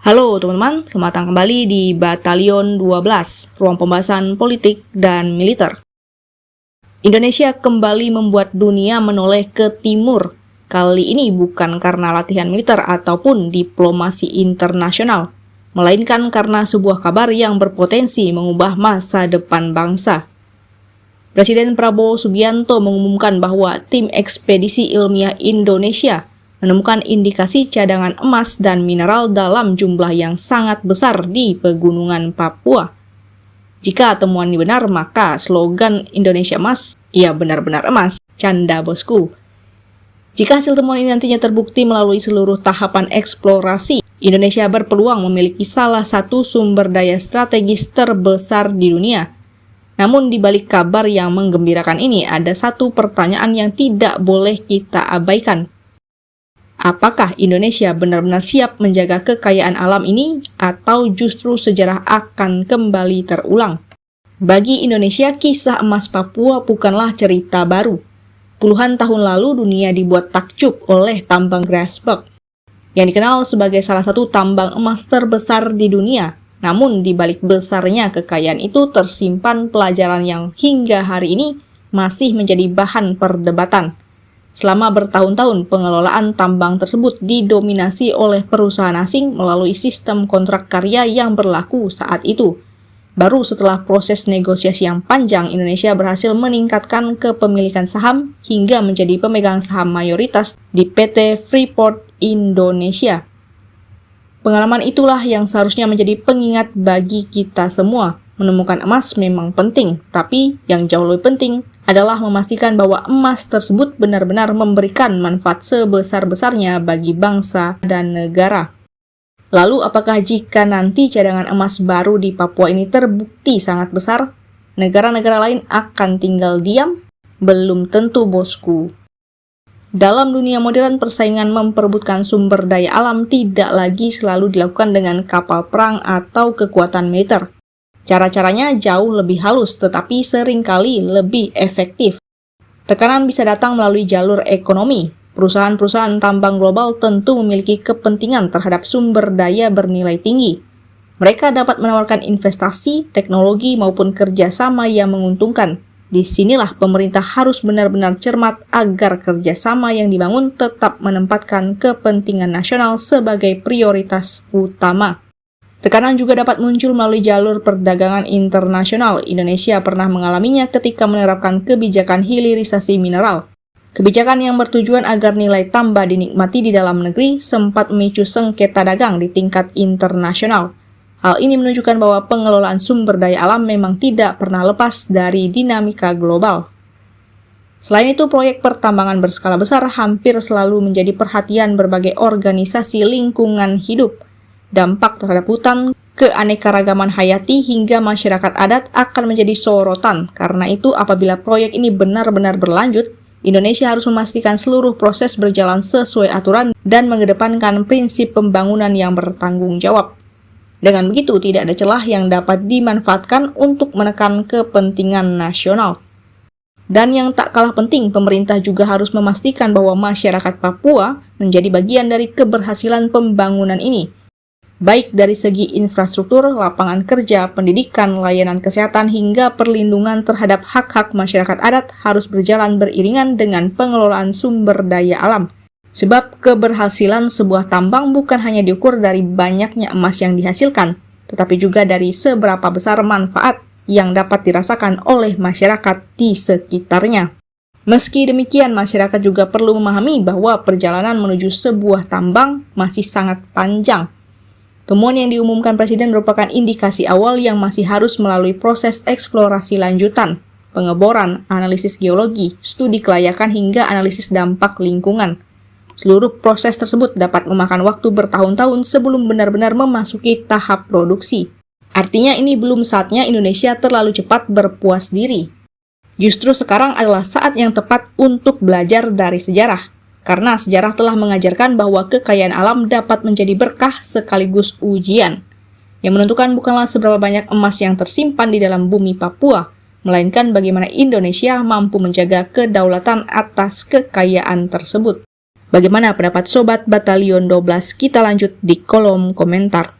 Halo teman-teman, selamat datang kembali di Batalion 12, ruang pembahasan politik dan militer. Indonesia kembali membuat dunia menoleh ke timur. Kali ini bukan karena latihan militer ataupun diplomasi internasional, melainkan karena sebuah kabar yang berpotensi mengubah masa depan bangsa. Presiden Prabowo Subianto mengumumkan bahwa tim ekspedisi ilmiah Indonesia menemukan indikasi cadangan emas dan mineral dalam jumlah yang sangat besar di pegunungan Papua. Jika temuan ini benar, maka slogan Indonesia Emas, ya benar-benar emas, canda bosku. Jika hasil temuan ini nantinya terbukti melalui seluruh tahapan eksplorasi, Indonesia berpeluang memiliki salah satu sumber daya strategis terbesar di dunia. Namun di balik kabar yang menggembirakan ini, ada satu pertanyaan yang tidak boleh kita abaikan. Apakah Indonesia benar-benar siap menjaga kekayaan alam ini atau justru sejarah akan kembali terulang? Bagi Indonesia, kisah emas Papua bukanlah cerita baru. Puluhan tahun lalu dunia dibuat takjub oleh tambang Grasberg, yang dikenal sebagai salah satu tambang emas terbesar di dunia. Namun di balik besarnya kekayaan itu tersimpan pelajaran yang hingga hari ini masih menjadi bahan perdebatan. Selama bertahun-tahun, pengelolaan tambang tersebut didominasi oleh perusahaan asing melalui sistem kontrak karya yang berlaku saat itu. Baru setelah proses negosiasi yang panjang, Indonesia berhasil meningkatkan kepemilikan saham hingga menjadi pemegang saham mayoritas di PT Freeport Indonesia. Pengalaman itulah yang seharusnya menjadi pengingat bagi kita semua. Menemukan emas memang penting, tapi yang jauh lebih penting adalah memastikan bahwa emas tersebut benar-benar memberikan manfaat sebesar-besarnya bagi bangsa dan negara. Lalu apakah jika nanti cadangan emas baru di Papua ini terbukti sangat besar, negara-negara lain akan tinggal diam? Belum tentu, bosku. Dalam dunia modern, persaingan memperebutkan sumber daya alam tidak lagi selalu dilakukan dengan kapal perang atau kekuatan militer. Cara-caranya jauh lebih halus, tetapi seringkali lebih efektif. Tekanan bisa datang melalui jalur ekonomi. Perusahaan-perusahaan tambang global tentu memiliki kepentingan terhadap sumber daya bernilai tinggi. Mereka dapat menawarkan investasi, teknologi, maupun kerjasama yang menguntungkan. Disinilah pemerintah harus benar-benar cermat agar kerjasama yang dibangun tetap menempatkan kepentingan nasional sebagai prioritas utama. Tekanan juga dapat muncul melalui jalur perdagangan internasional. Indonesia pernah mengalaminya ketika menerapkan kebijakan hilirisasi mineral. Kebijakan yang bertujuan agar nilai tambah dinikmati di dalam negeri sempat memicu sengketa dagang di tingkat internasional. Hal ini menunjukkan bahwa pengelolaan sumber daya alam memang tidak pernah lepas dari dinamika global. Selain itu, proyek pertambangan berskala besar hampir selalu menjadi perhatian berbagai organisasi lingkungan hidup. Dampak terhadap hutan, keanekaragaman hayati, hingga masyarakat adat akan menjadi sorotan. Karena itu, apabila proyek ini benar-benar berlanjut, Indonesia harus memastikan seluruh proses berjalan sesuai aturan dan mengedepankan prinsip pembangunan yang bertanggung jawab. Dengan begitu, tidak ada celah yang dapat dimanfaatkan untuk menekan kepentingan nasional. Dan yang tak kalah penting, pemerintah juga harus memastikan bahwa masyarakat Papua menjadi bagian dari keberhasilan pembangunan ini. Baik dari segi infrastruktur, lapangan kerja, pendidikan, layanan kesehatan, hingga perlindungan terhadap hak-hak masyarakat adat harus berjalan beriringan dengan pengelolaan sumber daya alam. Sebab keberhasilan sebuah tambang bukan hanya diukur dari banyaknya emas yang dihasilkan, tetapi juga dari seberapa besar manfaat yang dapat dirasakan oleh masyarakat di sekitarnya. Meski demikian, masyarakat juga perlu memahami bahwa perjalanan menuju sebuah tambang masih sangat panjang. Temuan yang diumumkan Presiden merupakan indikasi awal yang masih harus melalui proses eksplorasi lanjutan, pengeboran, analisis geologi, studi kelayakan, hingga analisis dampak lingkungan. Seluruh proses tersebut dapat memakan waktu bertahun-tahun sebelum benar-benar memasuki tahap produksi. Artinya ini belum saatnya Indonesia terlalu cepat berpuas diri. Justru sekarang adalah saat yang tepat untuk belajar dari sejarah. Karena sejarah telah mengajarkan bahwa kekayaan alam dapat menjadi berkah sekaligus ujian. Yang menentukan bukanlah seberapa banyak emas yang tersimpan di dalam bumi Papua, melainkan bagaimana Indonesia mampu menjaga kedaulatan atas kekayaan tersebut. Bagaimana pendapat Sobat Batalion 12? Kita lanjut di kolom komentar.